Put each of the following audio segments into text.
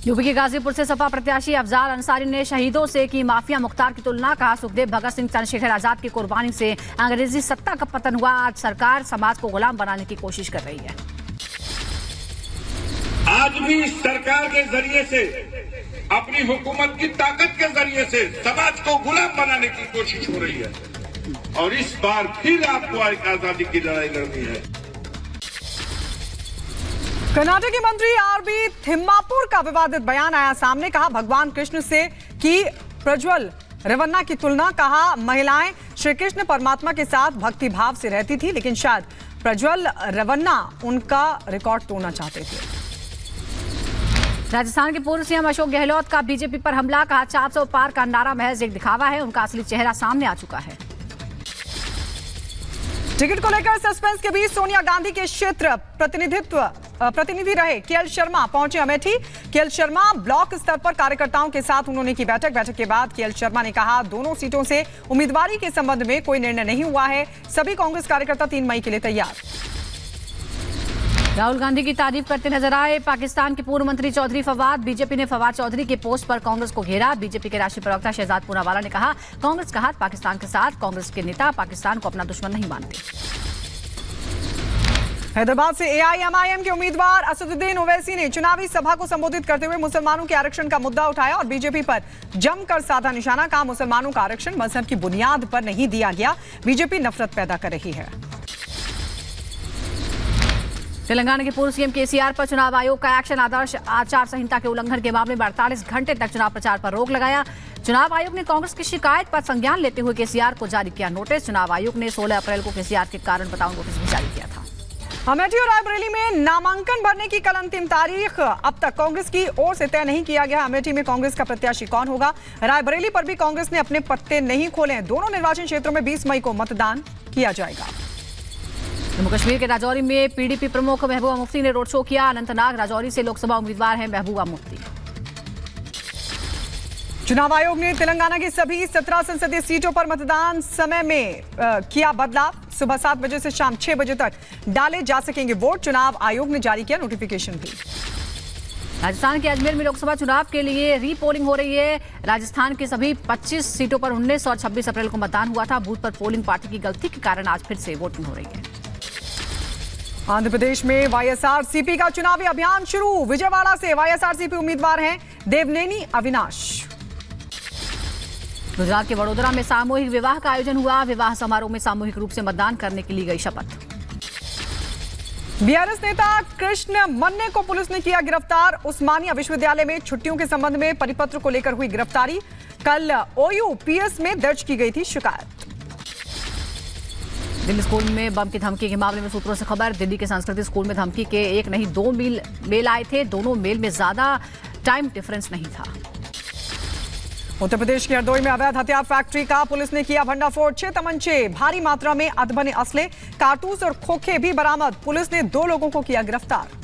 UP के गाजीपुर से सपा प्रत्याशी अफजाल अंसारी ने शहीदों से की माफिया मुख्तार की तुलना। कहा, सुखदेव भगत सिंह चंद्रशेखर आजाद की कुर्बानी से अंग्रेजी सत्ता का पतन हुआ। आज सरकार समाज को गुलाम बनाने की कोशिश कर रही है। आज भी सरकार के जरिए से, अपनी हुकूमत की ताकत के जरिए से समाज को गुलाम बनाने की कोशिश हो रही है और इस बार फिर आपको एक आजादी की लड़ाई लड़नी है। कर्नाटक के मंत्री आरबी थिम्मापुर का विवादित बयान आया सामने। कहा, भगवान कृष्ण से की प्रज्वल रेवन्ना की तुलना। कहा, महिलाएं श्री कृष्ण परमात्मा के साथ भक्ति भाव से रहती थी, लेकिन शायद प्रज्वल रेवन्ना उनका रिकॉर्ड तोड़ना चाहते थे। राजस्थान के पूर्व सीएम अशोक गहलोत का बीजेपी पर हमला। कहा, 400 पार का नारा महज एक दिखावा है, उनका असली चेहरा सामने आ चुका है। टिकट को लेकर सस्पेंस के बीच सोनिया गांधी के क्षेत्र प्रतिनिधि रहे केएल शर्मा पहुंचे अमेठी। केएल शर्मा ब्लॉक स्तर पर कार्यकर्ताओं के साथ उन्होंने की बैठक के बाद केएल शर्मा ने कहा, दोनों सीटों से उम्मीदवारी के संबंध में कोई निर्णय नहीं हुआ है, सभी कांग्रेस कार्यकर्ता 3 मई के लिए तैयार। राहुल गांधी की तारीफ करते नजर आए पाकिस्तान के पूर्व मंत्री चौधरी फवाद। बीजेपी ने फवाद चौधरी के पोस्ट पर कांग्रेस को घेरा। बीजेपी के राष्ट्रीय प्रवक्ता शहजाद पूनावाला ने कहा, कांग्रेस का हाथ पाकिस्तान के साथ, कांग्रेस के नेता पाकिस्तान को अपना दुश्मन नहीं मानते। हैदराबाद से एआईएमआईएम के उम्मीदवार असदुद्दीन ओवैसी ने चुनावी सभा को संबोधित करते हुए मुसलमानों के आरक्षण का मुद्दा उठाया और बीजेपी पर जमकर साधा निशाना। कहा, मुसलमानों का आरक्षण मजहब की बुनियाद पर नहीं दिया गया, बीजेपी नफरत पैदा कर रही है। तेलंगाना के पूर्व सीएम केसीआर पर चुनाव आयोग का एक्शन। आदर्श आचार संहिता के उल्लंघन के मामले में 48 घंटे तक चुनाव प्रचार पर रोक लगाया। चुनाव आयोग ने कांग्रेस की शिकायत पर संज्ञान लेते हुए केसीआर को जारी किया नोटिस। चुनाव आयोग ने 16 अप्रैल को केसीआर के कारण बताओ नोटिस भी जारी किया था। अमेठी और रायबरेली में नामांकन भरने की कल अंतिम तारीख। अब तक कांग्रेस की ओर से तय नहीं किया गया अमेठी में कांग्रेस का प्रत्याशी कौन होगा। रायबरेली पर भी कांग्रेस ने अपने पत्ते नहीं खोले। दोनों निर्वाचन क्षेत्रों में 20 मई को मतदान किया जाएगा। जम्मू कश्मीर के राजौरी में पीडीपी प्रमुख महबूबा मुफ्ती ने रोड शो किया। अनंतनाग राजौरी से लोकसभा उम्मीदवार हैं महबूबा मुफ्ती। चुनाव आयोग ने तेलंगाना की सभी 17 संसदीय सीटों पर मतदान समय में किया बदलाव। सुबह 7 बजे से शाम 6 बजे तक डाले जा सकेंगे वोट। चुनाव आयोग ने जारी किया नोटिफिकेशन भी। राजस्थान के अजमेर में लोकसभा चुनाव के लिए रीपोलिंग हो रही है। राजस्थान की सभी 25 सीटों पर 19 और 26 अप्रैल को मतदान हुआ था। बूथ पर पोलिंग पार्टी की गलती के कारण आज फिर से वोटिंग हो रही है। आंध्र प्रदेश में वाईएसआरसीपी का चुनावी अभियान शुरू। विजयवाड़ा से वाईएसआरसीपी उम्मीदवार हैं देवनेनी अविनाश। गुजरात के वडोदरा में सामूहिक विवाह का आयोजन हुआ। विवाह समारोह में सामूहिक रूप से मतदान करने की ली गई शपथ। बीआरएस नेता कृष्ण मन्ने को पुलिस ने किया गिरफ्तार। उस्मानिया विश्वविद्यालय में छुट्टियों के संबंध में परिपत्र को लेकर हुई गिरफ्तारी। कल ओयूपीएस में दर्ज की गई थी शिकायत। दिल्ली स्कूल में बम की धमकी के मामले में सूत्रों से खबर। दिल्ली के संस्कृति स्कूल में धमकी के एक नहीं 2 मेल आए थे। दोनों मेल में ज्यादा टाइम डिफरेंस नहीं था। उत्तर प्रदेश के हरदोई में अवैध हथियार फैक्ट्री का पुलिस ने किया भंडाफोड़। 6 तमंचे, भारी मात्रा में अधबने असले, कारतूस और खोखे भी बरामद। पुलिस ने 2 लोगों को किया गिरफ्तार।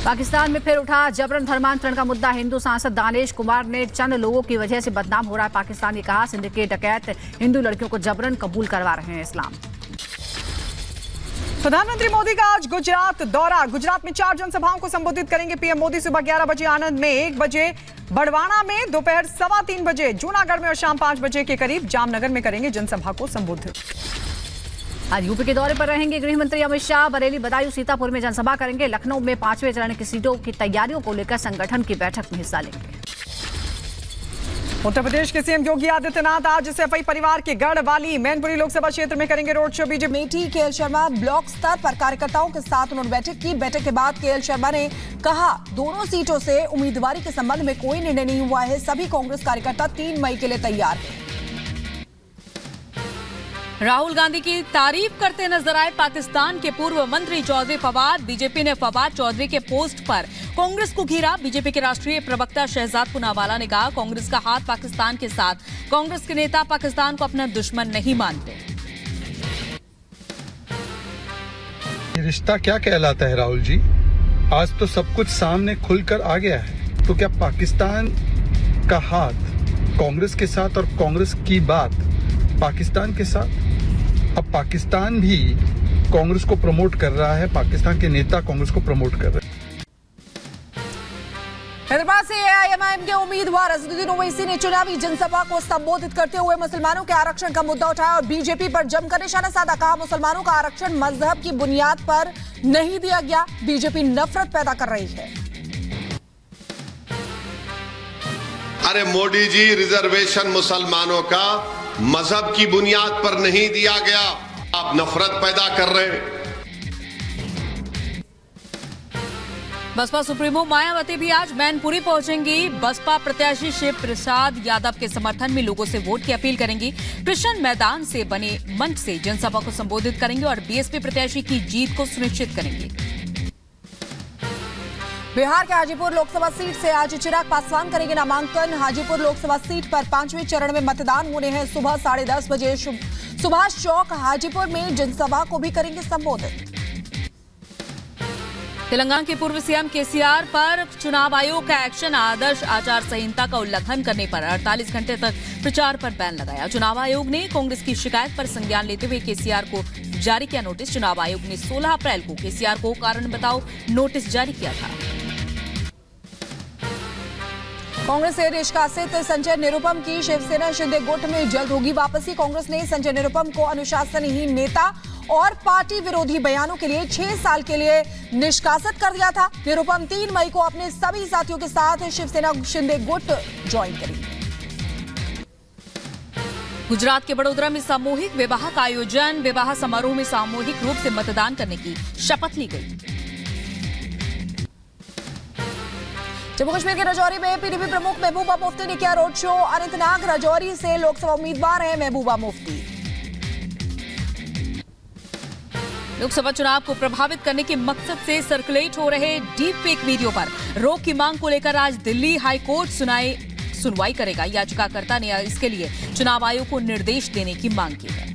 पाकिस्तान में फिर उठा जबरन धर्मांतरण का मुद्दा। हिंदू सांसद दानेश कुमार ने चंद लोगों की वजह से बदनाम हो रहा है पाकिस्तान। ने कहा, सिंध के डकैत हिंदू लड़कियों को जबरन कबूल करवा रहे हैं इस्लाम। प्रधानमंत्री मोदी का आज गुजरात दौरा। गुजरात में 4 जनसभाओं को संबोधित करेंगे पीएम मोदी। सुबह 11 बजे आनंद में, 1 बजे बड़वाना में, दोपहर 3:15 बजे जूनागढ़ में और शाम 5 बजे के करीब जामनगर में करेंगे जनसभा को संबोधित। आज यूपी के दौरे पर रहेंगे गृह मंत्री अमित शाह। बरेली, बदायूं, सीतापुर में जनसभा करेंगे। लखनऊ में 5वें चरण की सीटों की तैयारियों को लेकर संगठन की बैठक में हिस्सा लेंगे। उत्तर प्रदेश के सीएम योगी आदित्यनाथ आज सैफई परिवार के गढ़वाली मैनपुरी लोकसभा क्षेत्र में करेंगे road show. BJP Amethi KL Sharma block स्तर पर कार्यकर्ताओं के साथ उन्होंने बैठक की। बैठक के बाद केएल शर्मा ने कहा, दोनों सीटों से उम्मीदवारी के संबंध में कोई निर्णय नहीं हुआ है, सभी कांग्रेस कार्यकर्ता 3 मई के लिए तैयार हैं। राहुल गांधी की तारीफ करते नजर आए पाकिस्तान के पूर्व मंत्री चौधरी फवाद। बीजेपी ने फवाद चौधरी के पोस्ट पर कांग्रेस को घेरा। बीजेपी के राष्ट्रीय प्रवक्ता शहजाद पूनावाला ने कहा, कांग्रेस का हाथ पाकिस्तान के साथ, कांग्रेस के नेता पाकिस्तान को अपना दुश्मन नहीं मानते। ये रिश्ता क्या कहलाता है राहुल जी? आज तो सब कुछ सामने खुलकर आ गया है। तो क्या पाकिस्तान का हाथ कांग्रेस के साथ और कांग्रेस की बात पाकिस्तान के साथ? अब पाकिस्तान भी कांग्रेस को प्रमोट कर रहा है, पाकिस्तान के नेता कांग्रेस को प्रमोट कर रहे हैं। हैदराबाद से एआईएमआईएम के उम्मीदवार अजदुद्दीन ओवैसी ने चुनावी जनसभा को संबोधित करते हुए मुसलमानों के आरक्षण का मुद्दा उठाया और बीजेपी पर जमकर निशाना साधा। कहा, मुसलमानों का आरक्षण मजहब की बुनियाद पर नहीं दिया गया, बीजेपी नफरत पैदा कर रही है। अरे मोदी जी, रिजर्वेशन मुसलमानों का मजहब की बुनियाद पर नहीं दिया गया, आप नफरत पैदा कर रहे हैं। बसपा सुप्रीमो मायावती भी आज मैनपुरी पहुंचेंगी। बसपा प्रत्याशी शिव प्रसाद यादव के समर्थन में लोगों से वोट की अपील करेंगी। कृष्ण मैदान से बने मंच से जनसभा को संबोधित करेंगे और बीएसपी प्रत्याशी की जीत को सुनिश्चित करेंगे। बिहार के हाजीपुर लोकसभा सीट से आज चिराग पासवान करेंगे नामांकन। हाजीपुर लोकसभा सीट पर 5वें चरण में मतदान होने हैं। सुबह 10:30 बजे सुभाष चौक हाजीपुर में जनसभा को भी करेंगे संबोधित। तेलंगाना के पूर्व सीएम केसीआर पर चुनाव आयोग का एक्शन। आदर्श आचार संहिता का उल्लंघन करने पर 48 घंटे तक प्रचार पर बैन लगाया। चुनाव आयोग ने कांग्रेस की शिकायत पर संज्ञान लेते हुए केसीआर को जारी किया नोटिस। चुनाव आयोग ने 16 अप्रैल को केसीआर को कारण बताओ नोटिस जारी किया था। कांग्रेस से निष्कासित संजय निरुपम की शिवसेना शिंदे गुट में जल्द होगी वापसी। कांग्रेस ने संजय निरुपम को अनुशासनहीन नेता और पार्टी विरोधी बयानों के लिए 6 साल के लिए निष्कासित कर दिया था। निरुपम 3 मई को अपने सभी साथियों के साथ शिवसेना शिंदे गुट ज्वाइन करेंगे। गुजरात के बड़ोदरा में सामूहिक विवाह का आयोजन। विवाह समारोह में सामूहिक रूप से मतदान करने की शपथ ली गई। जम्मू कश्मीर के राजौरी में पीडीपी प्रमुख महबूबा मुफ्ती ने किया रोड शो। अनंतनाग राजौरी से लोकसभा उम्मीदवार हैं महबूबा मुफ्ती। लोकसभा चुनाव को प्रभावित करने के मकसद से सर्कुलेट हो रहे डीप फेक वीडियो पर रोक की मांग को लेकर आज दिल्ली हाई कोर्ट सुनवाई करेगा। याचिकाकर्ता ने इसके लिए चुनाव आयोग को निर्देश देने की मांग की है।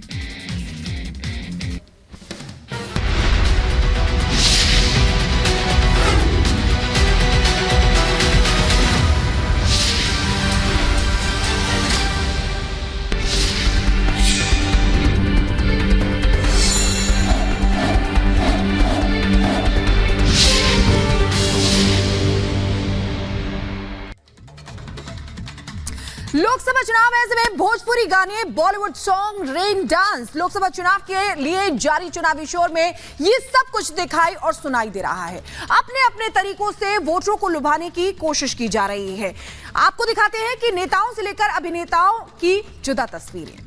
लोकसभा चुनाव ऐसे में भोजपुरी गाने, Bollywood song, rain dance, Lok Sabha चुनाव के लिए जारी चुनावी शोर में ये सब कुछ दिखाई और सुनाई दे रहा है। अपने अपने तरीकों से वोटरों को लुभाने की कोशिश की जा रही है। आपको दिखाते हैं कि नेताओं से लेकर अभिनेताओं की जुदा तस्वीरें।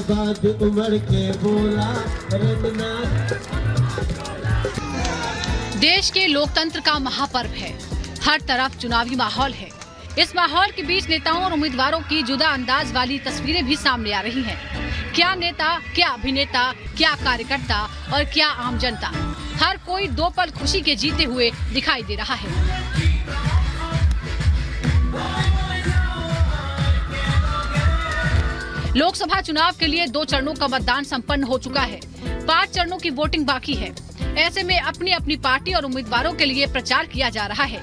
बाद उमड़ के बोला रटना। देश के लोकतंत्र का महापर्व है। हर तरफ चुनावी माहौल है। इस माहौल के बीच नेताओं और उम्मीदवारों की जुदा अंदाज वाली तस्वीरें भी सामने आ रही हैं। क्या नेता, क्या अभिनेता, क्या कार्यकर्ता और क्या आम जनता, हर कोई 2 पल खुशी के जीते हुए दिखाई दे रहा है। लोकसभा चुनाव के लिए 2 चरणों का मतदान संपन्न हो चुका है। 5 चरणों की वोटिंग बाकी है। ऐसे में अपनी अपनी पार्टी और उम्मीदवारों के लिए प्रचार किया जा रहा है।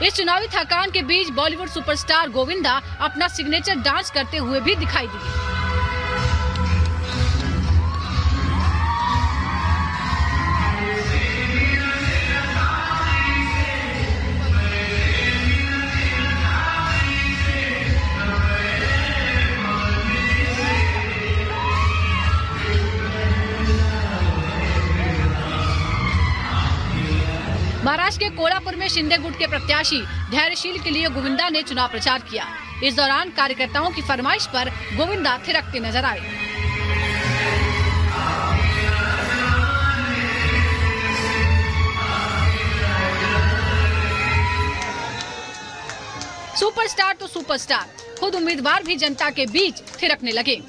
इस चुनावी थकान के बीच बॉलीवुड सुपरस्टार गोविंदा अपना सिग्नेचर डांस करते हुए भी दिखाई दिए। महाराष्ट्र के कोल्हापुर में शिंदे गुट के प्रत्याशी धैर्यशील के लिए गोविंदा ने चुनाव प्रचार किया। इस दौरान कार्यकर्ताओं की फरमाइश पर गोविंदा थिरकते नजर आए। सुपरस्टार तो सुपरस्टार, खुद उम्मीदवार भी जनता के बीच थिरकने लगे।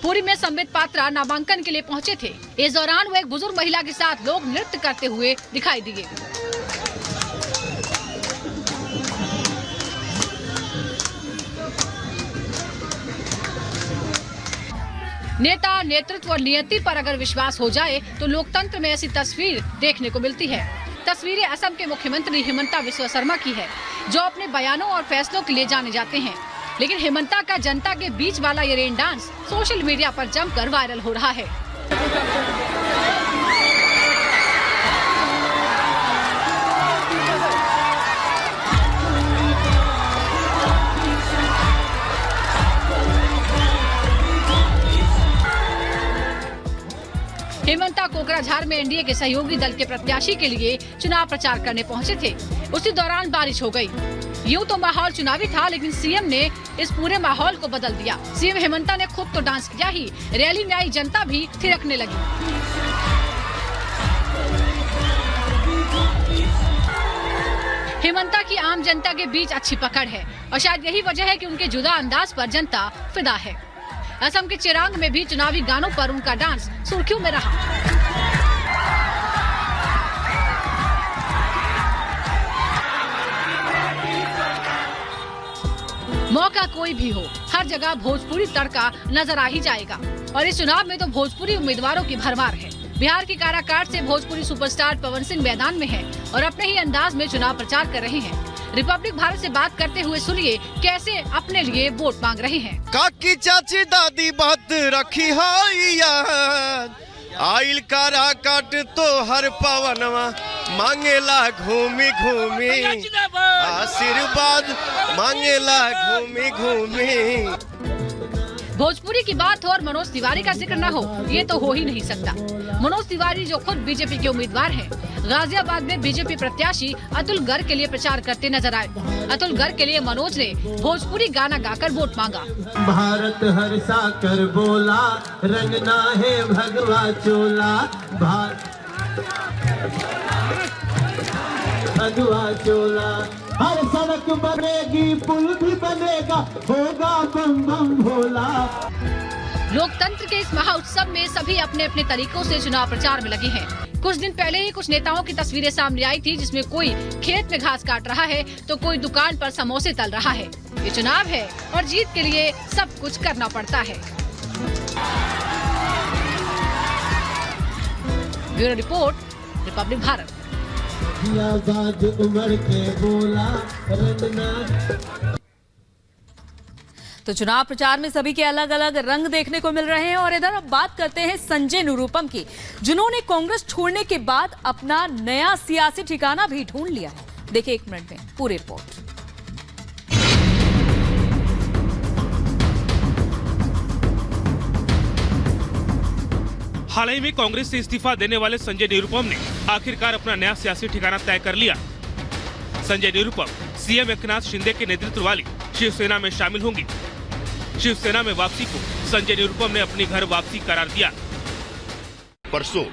पुरी में संबित पात्रा नामांकन के लिए पहुंचे थे। इस दौरान वो एक बुजुर्ग महिला के साथ लोग नृत्य करते हुए दिखाई दिए। नेता, नेतृत्व और नियति पर अगर विश्वास हो जाए तो लोकतंत्र में ऐसी तस्वीर देखने को मिलती है। तस्वीरें असम के मुख्यमंत्री हिमंता बिस्वा शर्मा की है, जो अपने बयानों और फैसलों के लिए जाने जाते हैं। लेकिन हिमंता का जनता के बीच वाला ये रेन डांस सोशल मीडिया पर जमकर वायरल हो रहा है। हिमंता कोकराझार में एनडीए के सहयोगी दल के प्रत्याशी के लिए चुनाव प्रचार करने पहुंचे थे। उसी दौरान बारिश हो गई। यूं तो माहौल चुनावी था, लेकिन सीएम ने इस पूरे माहौल को बदल दिया। सीएम हिमंता ने खुद तो डांस किया ही, रैली में आई जनता भी थिरकने लगी। हिमंता की आम जनता के बीच अच्छी पकड़ है और शायद यही वजह है कि उनके जुदा अंदाज पर जनता फिदा है। असम के चिरांग में भी चुनावी गानों पर उनका डांस सुर्खियों में रहा। मौका कोई भी हो, हर जगह भोजपुरी तड़का नजर आ ही जाएगा। और इस चुनाव में तो भोजपुरी उम्मीदवारों की भरमार है। बिहार की काराकाट से भोजपुरी सुपरस्टार पवन सिंह मैदान में है और अपने ही अंदाज में चुनाव प्रचार कर रहे हैं। रिपब्लिक भारत से बात करते हुए सुनिए कैसे अपने लिए वोट मांग रहे हैं। काकी चाची दादी बात रखी याद, आइल काराकाट तो हर पवनवा मांगेला घूमी घूमी, आशीर्वाद मांगेला घूमी घूमी। भोजपुरी की बात हो और मनोज तिवारी का जिक्र न हो, ये तो हो ही नहीं सकता। मनोज तिवारी जो खुद बीजेपी के उम्मीदवार हैं, गाजियाबाद में बीजेपी प्रत्याशी अतुल गर्ग के लिए प्रचार करते नजर आए। अतुल गर्ग के लिए मनोज ने भोजपुरी गाना गाकर वोट मांगा। भारत हर्षा कर बोला, रंगना है भगवा चोला, भगवा चोला। हर सड़क बनेगी, पुल भी बनेगा, होगा बम बम भोला। लोकतंत्र के इस महाउत्सव में सभी अपने अपने तरीकों से चुनाव प्रचार में लगे हैं। कुछ दिन पहले ही कुछ नेताओं की तस्वीरें सामने आई थी, जिसमें कोई खेत में घास काट रहा है तो कोई दुकान पर समोसे तल रहा है। ये चुनाव है और जीत के लिए सब कुछ करना पड़ता है। Bureau report, Republic Bharat. आजाद उमड़ के बोला, रंगना। तो चुनाव प्रचार में सभी के अलग अलग रंग देखने को मिल रहे हैं। और इधर अब बात करते हैं संजय निरुपम की, जिन्होंने कांग्रेस छोड़ने के बाद अपना नया सियासी ठिकाना भी ढूंढ लिया है। देखिए 1 मिनट में पूरी रिपोर्ट। हाल ही में कांग्रेस से इस्तीफा देने वाले संजय निरुपम ने आखिरकार अपना नया सियासी ठिकाना तय कर लिया। संजय निरुपम सीएम एकनाथ शिंदे के नेतृत्व वाली शिवसेना में शामिल होंगी। शिवसेना में वापसी को संजय निरुपम ने अपनी घर वापसी करार दिया। परसों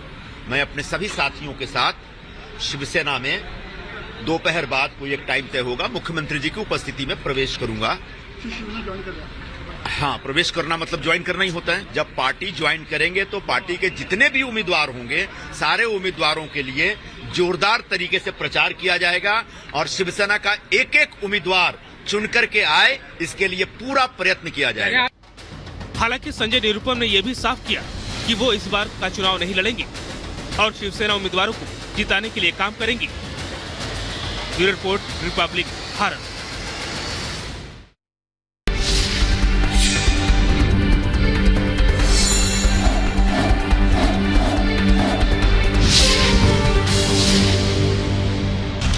मैं अपने सभी साथियों के साथ शिवसेना में दोपहर बाद कोई एक टाइम तय होगा, मुख्यमंत्री जी की उपस्थिति में प्रवेश करूंगा। हाँ, प्रवेश करना मतलब ज्वाइन करना ही होता है। जब पार्टी ज्वाइन करेंगे तो पार्टी के जितने भी उम्मीदवार होंगे, सारे उम्मीदवारों के लिए जोरदार तरीके से प्रचार किया जाएगा और शिवसेना का एक एक उम्मीदवार चुनकर के आए, इसके लिए पूरा प्रयत्न किया जाएगा। हालांकि संजय निरुपम ने यह भी साफ किया कि वो इस बार का चुनाव नहीं लड़ेंगे और शिवसेना उम्मीदवारों को जिताने के लिए काम करेंगी। Bureau report, Republic Bharat.